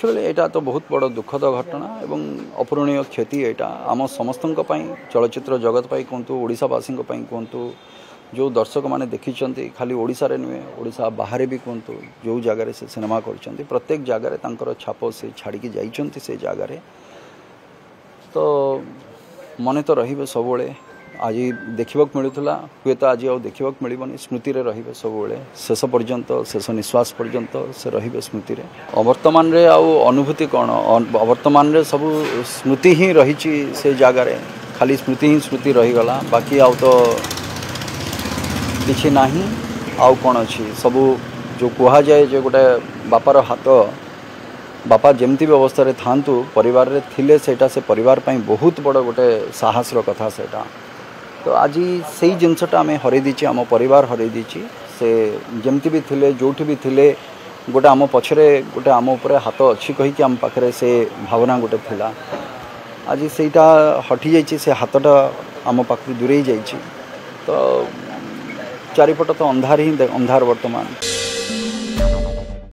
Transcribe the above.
Actually एटा तो बहुत बड़ दुखद घटना एवं अपूरणीय क्षति एटा आम समस्त चलचित्र जगत पाई कहतु ओडिशावासी कहतु जो दर्शक मैंने देखी खाली ओडिशा रे नुहे ओडिशा बाहर भी कहतु जो जगार से सिनेमा कर प्रत्येक जगार छाप से छाड़ी जाइंट से जगार तो मन तो रे सब आज देखा मिलूला हुए तो आज देखा मिलबनी स्मृति रे रे सब शेष पर्यंत शेष निश्वास पर्यंत से रे स्मृति रे वर्तमान रे आउ अनुभूति कौन वर्तमान रे सब स्मृति ही रही से जगार खाली स्मृति ही स्मृति रहीगला बाकी आउ तो किसी ना आउ कौन अच्छी सब जो कह जाए जो गोटे बापार हाथ बापा जमती भी अवस्था रे थांतु परिवार रे थिले सेटा से परिवार पाई बहुत बड़ गोटे साहस कथा सेटा तो आज से जिनसटा आम हर दीची आम परिवार हर दीची से जमती भी थिले जोठी भी थिले गोटे आम पछरे गोटे आम उपर हाथ अच्छी कहीकि आम पाखे से भावना गोटे थिला आज सेटा हटि जाइए से हाथटा आम पाखु दूरे जाइए तो चारिपट तो अंधार ही अंधार वर्तमान।